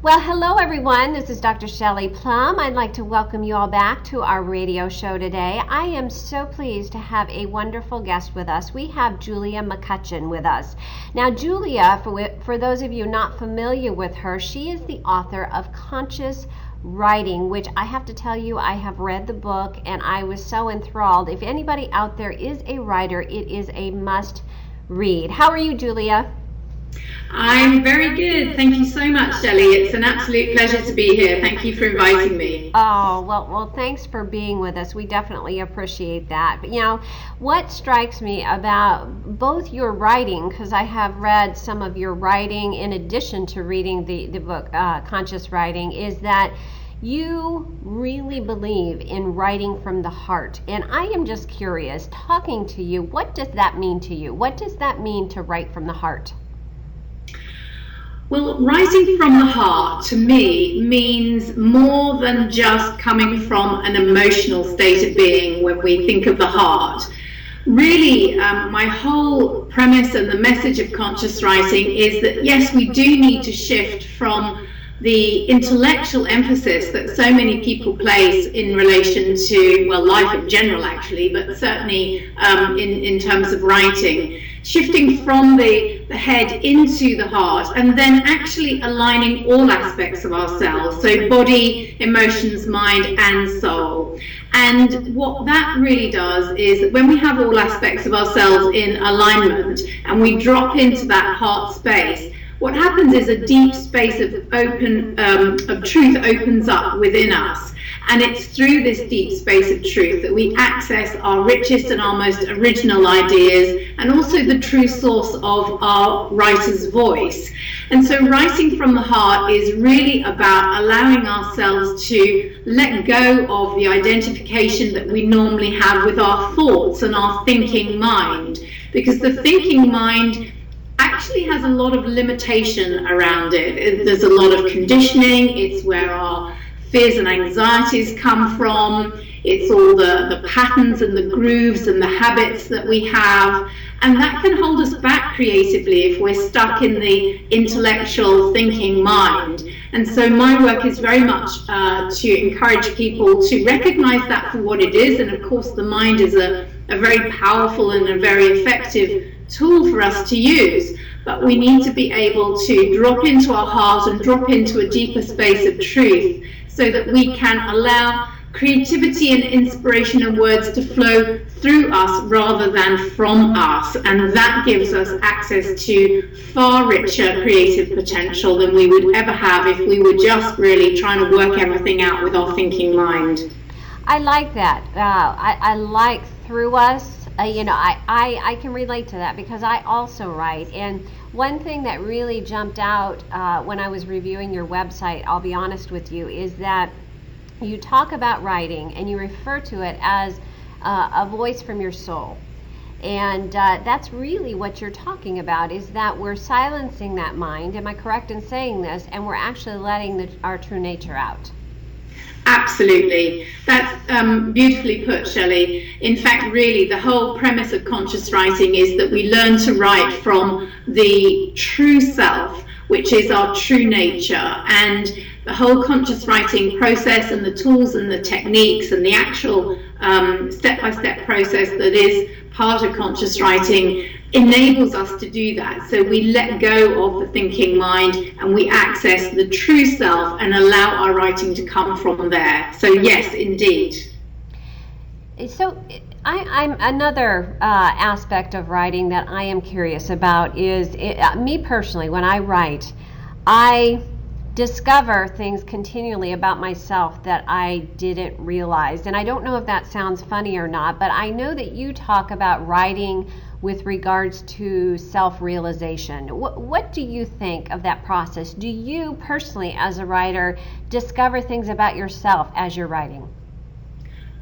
Well, hello everyone. This is Dr. Shelley Plum. I'd like to welcome you all back to our radio show today. I am so pleased to have a wonderful guest with us. We have Julia McCutchen with us. Now, Julia, for those of you not familiar with her, she is the author of Conscious Writing, which I have to tell you, I have read the book and I was so enthralled. If anybody out there is a writer, it is a must read. How are you, Julia? I'm very good. Thank you so much, Shelley. It's an absolute pleasure to be here. Thank you for inviting me. Oh, well, thanks for being with us. We definitely appreciate that. But, what strikes me about both your writing, because I have read some of your writing in addition to reading the book, Conscious Writing, is that you really believe in writing from the heart. And I am just curious, talking to you, what does that mean to you? What does that mean to write from the heart? Well, writing from the heart to me means more than just coming from an emotional state of being when we think of the heart. Really, my whole premise and the message of conscious writing is that yes, we do need to shift from the intellectual emphasis that so many people place in relation to, well, life in general actually, but certainly in terms of writing, shifting from the head into the heart and then actually aligning all aspects of ourselves, so body, emotions, mind and soul. And what that really does is that when we have all aspects of ourselves in alignment and we drop into that heart space, what happens is a deep space of truth opens up within us. And it's through this deep space of truth that we access our richest and our most original ideas and also the true source of our writer's voice. And so writing from the heart is really about allowing ourselves to let go of the identification that we normally have with our thoughts and our thinking mind. Because the thinking mind actually has a lot of limitation around it. There's a lot of conditioning. It's where our fears and anxieties come from. It's all the patterns and the grooves and the habits that we have. And that can hold us back creatively if we're stuck in the intellectual thinking mind. And so my work is very much to encourage people to recognize that for what it is. And of course, the mind is a very powerful and a very effective tool for us to use. But we need to be able to drop into our heart and drop into a deeper space of truth so that we can allow creativity and inspiration and words to flow through us rather than from us. And that gives us access to far richer creative potential than we would ever have if we were just really trying to work everything out with our thinking mind. I like that. I like through us. I can relate to that because I also write. And one thing that really jumped out when I was reviewing your website, I'll be honest with you, is that you talk about writing and you refer to it as a voice from your soul. And that's really what you're talking about, is that we're silencing that mind, am I correct in saying this, and we're actually letting our true nature out. Absolutely. That's beautifully put, Shelley. In fact, really, the whole premise of conscious writing is that we learn to write from the true self, which is our true nature. And the whole conscious writing process and the tools and the techniques and the actual step-by-step process that is part of conscious writing enables us to do that. So we let go of the thinking mind and we access the true self and allow our writing to come from there. So yes, indeed. So I'm another aspect of writing that I am curious about is me personally. When I write, I discover things continually about myself that I didn't realize. And I don't know if that sounds funny or not, but I know that you talk about writing with regards to self-realization. What do you think of that process? Do you personally, as a writer, discover things about yourself as you're writing?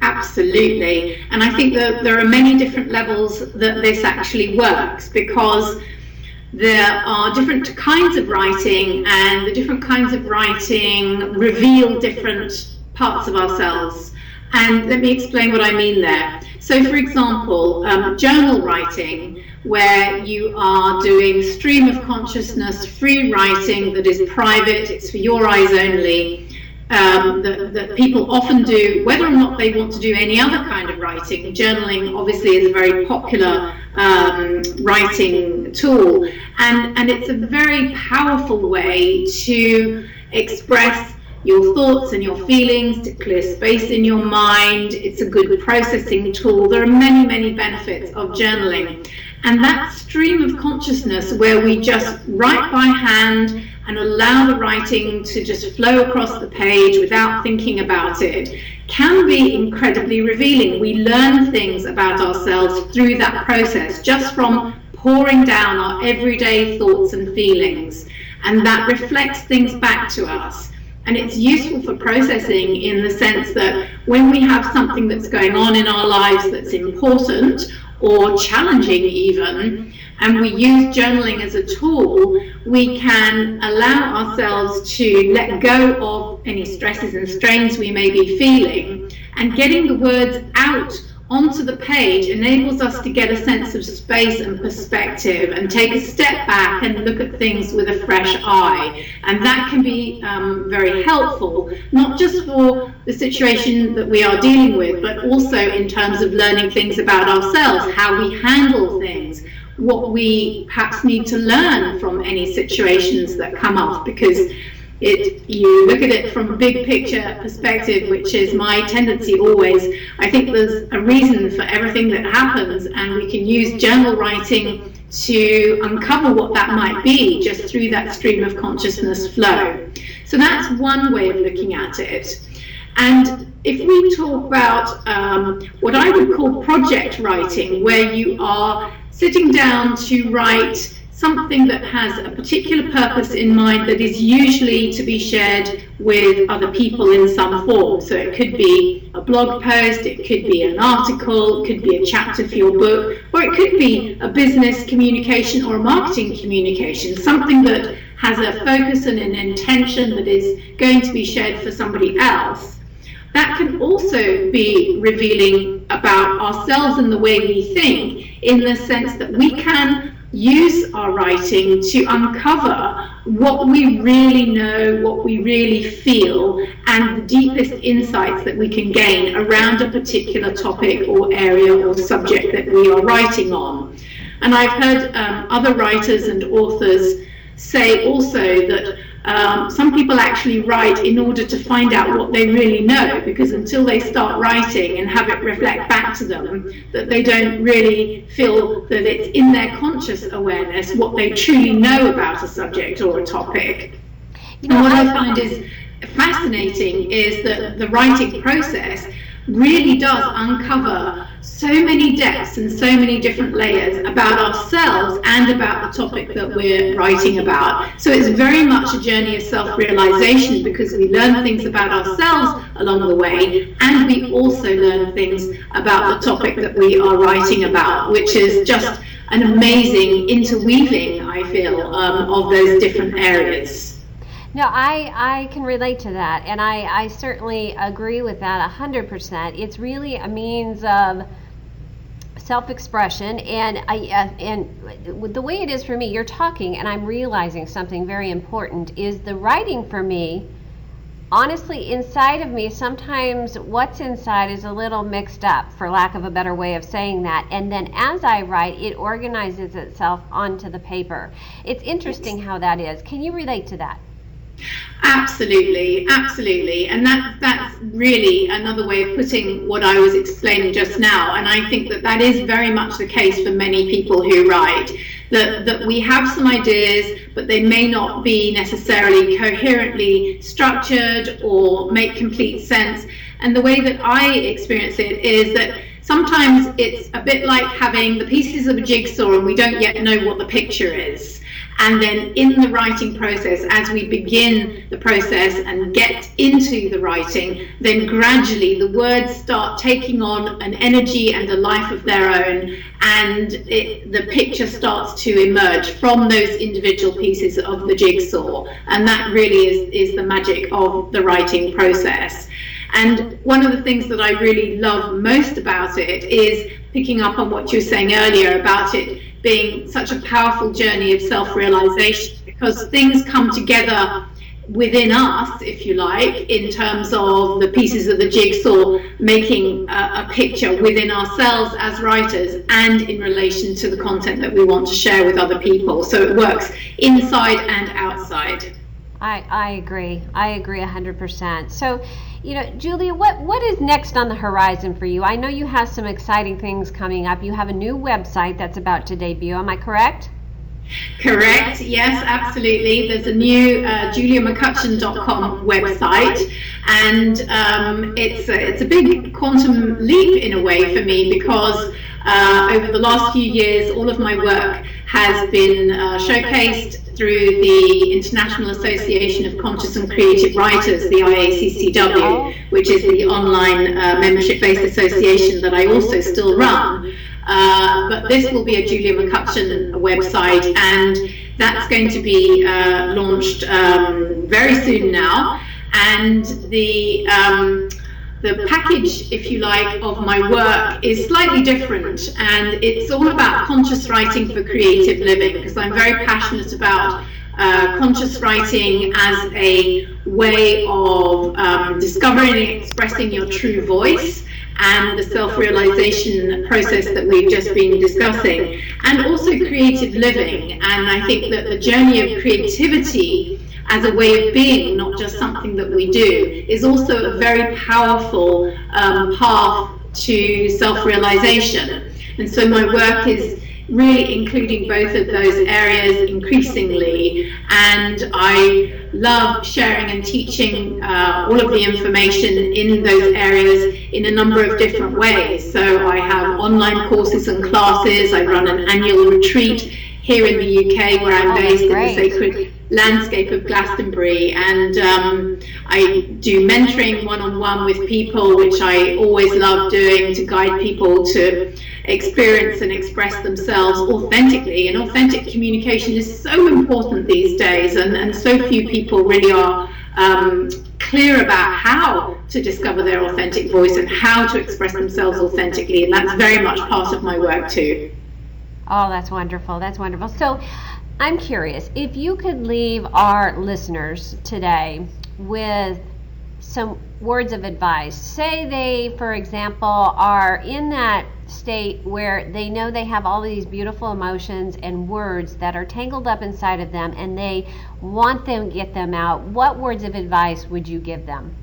Absolutely. And I think that there are many different levels that this actually works, because there are different kinds of writing, and the different kinds of writing reveal different parts of ourselves. And let me explain what I mean there. So, for example, journal writing where you are doing stream of consciousness, free writing that is private, it's for your eyes only, that people often do, whether or not they want to do any other kind of writing. Journaling obviously is a very popular writing tool, and it's a very powerful way to express your thoughts and your feelings, to clear space in your mind. It's a good processing tool. There are many, many benefits of journaling. And that stream of consciousness where we just write by hand and allow the writing to just flow across the page without thinking about it can be incredibly revealing. We learn things about ourselves through that process, just from pouring down our everyday thoughts and feelings. And that reflects things back to us. And it's useful for processing in the sense that when we have something that's going on in our lives that's important or challenging even, and we use journaling as a tool, we can allow ourselves to let go of any stresses and strains we may be feeling, and getting the words out onto the page enables us to get a sense of space and perspective and take a step back and look at things with a fresh eye. And that can be very helpful, not just for the situation that we are dealing with, but also in terms of learning things about ourselves, how we handle things, what we perhaps need to learn from any situations that come up, because you look at it from a big picture perspective, which is my tendency always. I think there's a reason for everything that happens, and we can use journal writing to uncover what that might be just through that stream of consciousness flow. So that's one way of looking at it. And if we talk about what I would call project writing, where you are sitting down to write something that has a particular purpose in mind that is usually to be shared with other people in some form. So it could be a blog post, it could be an article, it could be a chapter for your book, or it could be a business communication or a marketing communication, something that has a focus and an intention that is going to be shared for somebody else. That can also be revealing about ourselves and the way we think, in the sense that we can use our writing to uncover what we really know, what we really feel, and the deepest insights that we can gain around a particular topic or area or subject that we are writing on. And I've heard other writers and authors say also that some people actually write in order to find out what they really know, because until they start writing and have it reflect back to them, that they don't really feel that it's in their conscious awareness what they truly know about a subject or a topic. And what I find is fascinating is that the writing process really does uncover so many depths and so many different layers about ourselves and about the topic that we're writing about. So it's very much a journey of self-realization, because we learn things about ourselves along the way, and we also learn things about the topic that we are writing about, which is just an amazing interweaving, I feel, of those different areas. No, I can relate to that, and I certainly agree with that 100%. It's really a means of self-expression, and the way it is for me, you're talking and I'm realizing something very important, is the writing for me, honestly, inside of me, sometimes what's inside is a little mixed up, for lack of a better way of saying that, and then as I write, it organizes itself onto the paper. It's interesting how that is. Can you relate to that? Absolutely, absolutely. And that's really another way of putting what I was explaining just now. And I think that is very much the case for many people who write, that we have some ideas, but they may not be necessarily coherently structured or make complete sense. And the way that I experience it is that sometimes it's a bit like having the pieces of a jigsaw and we don't yet know what the picture is. And then in the writing process, as we begin the process and get into the writing, then gradually the words start taking on an energy and a life of their own, and the picture starts to emerge from those individual pieces of the jigsaw. And that really is the magic of the writing process. And one of the things that I really love most about it is picking up on what you were saying earlier about it being such a powerful journey of self-realization, because things come together within us, if you like, in terms of the pieces of the jigsaw making a picture within ourselves as writers and in relation to the content that we want to share with other people. So it works inside and outside. I agree. I agree 100%. So, Julia, what is next on the horizon for you? I know you have some exciting things coming up. You have a new website that's about to debut. Am I correct? Correct. Yes, absolutely. There's a new juliamccutchen.com website, and it's a big quantum leap in a way for me, because over the last few years, all of my work has been showcased through the International Association of Conscious and Creative Writers, the IACCW, which is the online membership-based association that I also still run. But this will be a Julia McCutchen website, and that's going to be launched very soon now. And the package, if you like, of my work is slightly different, and it's all about conscious writing for creative living, because I'm very passionate about conscious writing as a way of discovering and expressing your true voice, and the self-realization process that we've just been discussing, and also creative living. And I think that the journey of creativity as a way of being, not just something that we do, is also a very powerful path to self-realization. And so my work is really including both of those areas increasingly, and I love sharing and teaching all of the information in those areas in a number of different ways. So I have online courses and classes. I run an annual retreat here in the UK, where I'm based in the sacred landscape of Glastonbury, and I do mentoring one-on-one with people, which I always love doing, to guide people to experience and express themselves authentically. And authentic communication is so important these days, and so few people really are clear about how to discover their authentic voice and how to express themselves authentically, and that's very much part of my work too. Oh, that's wonderful. That's wonderful. So I'm curious, if you could leave our listeners today with some words of advice. Say they, for example, are in that state where they know they have all these beautiful emotions and words that are tangled up inside of them, and they want them to get them out. What words of advice would you give them?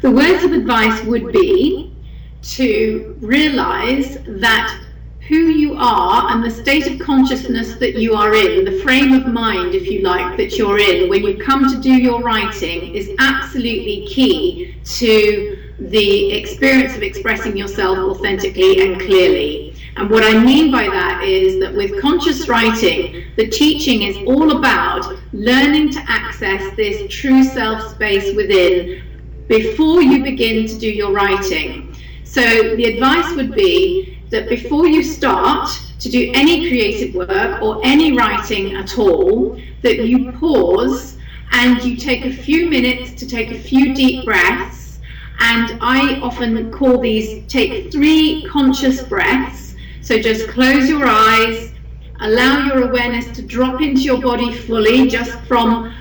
The words of advice would be to realize that who you are and the state of consciousness that you are in, the frame of mind, if you like, that you're in when you come to do your writing, is absolutely key to the experience of expressing yourself authentically and clearly. And what I mean by that is that with conscious writing, the teaching is all about learning to access this true self space within before you begin to do your writing. So the advice would be that before you start to do any creative work or any writing at all, that you pause and you take a few minutes to take a few deep breaths. And I often call these, take 3 conscious breaths. So just close your eyes, allow your awareness to drop into your body fully, just from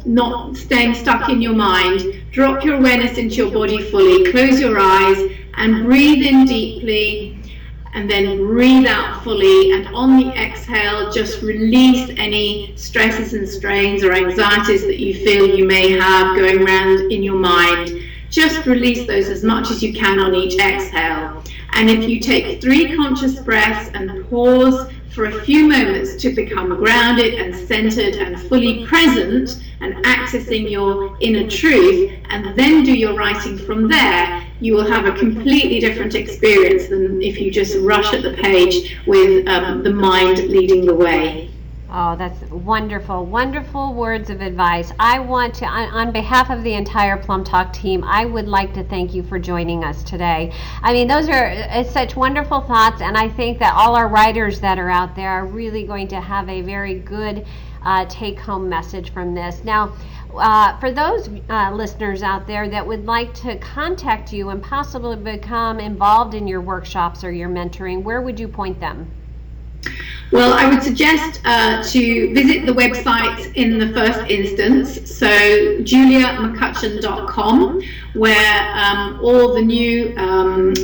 not staying stuck in your mind. Drop your awareness into your body fully, close your eyes, and breathe in deeply, and then breathe out fully. And on the exhale, just release any stresses and strains or anxieties that you feel you may have going around in your mind. Just release those as much as you can on each exhale. And if you take 3 conscious breaths and pause for a few moments to become grounded and centered and fully present and accessing your inner truth, and then do your writing from there, you will have a completely different experience than if you just rush at the page with the mind leading the way. Oh, that's wonderful, wonderful words of advice. I want to, on behalf of the entire PlumbTalk team, I would like to thank you for joining us today. I mean, those are such wonderful thoughts, and I think that all our writers that are out there are really going to have a very good take-home message from this. Now, for those listeners out there that would like to contact you and possibly become involved in your workshops or your mentoring, where would you point them? Well, I would suggest to visit the website in the first instance, so juliamccutchen.com, where all the new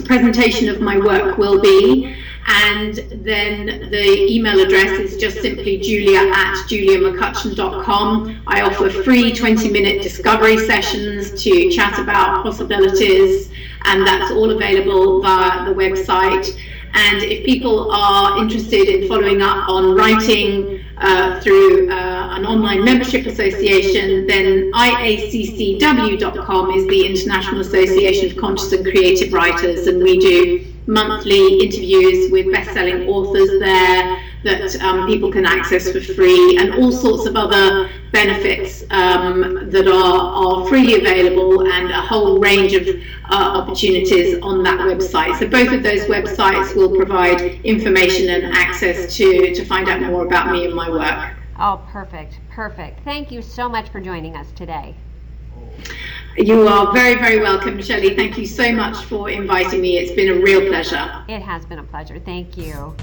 presentation of my work will be, and then the email address is just simply julia@juliamccutchen.com. I offer free 20-minute discovery sessions to chat about possibilities, and that's all available via the website. And if people are interested in following up on writing through an online membership association, then IACCW.com is the International Association of Conscious and Creative Writers, and we do monthly interviews with best-selling authors there that people can access for free, and all sorts of other benefits that are freely available, and a whole range of opportunities on that website. So both of those websites will provide information and access to find out more about me and my work. Oh, perfect. Thank you so much for joining us today. You are very, very welcome, Shelley. Thank you so much for inviting me. It's been a real pleasure. It has been a pleasure. Thank you.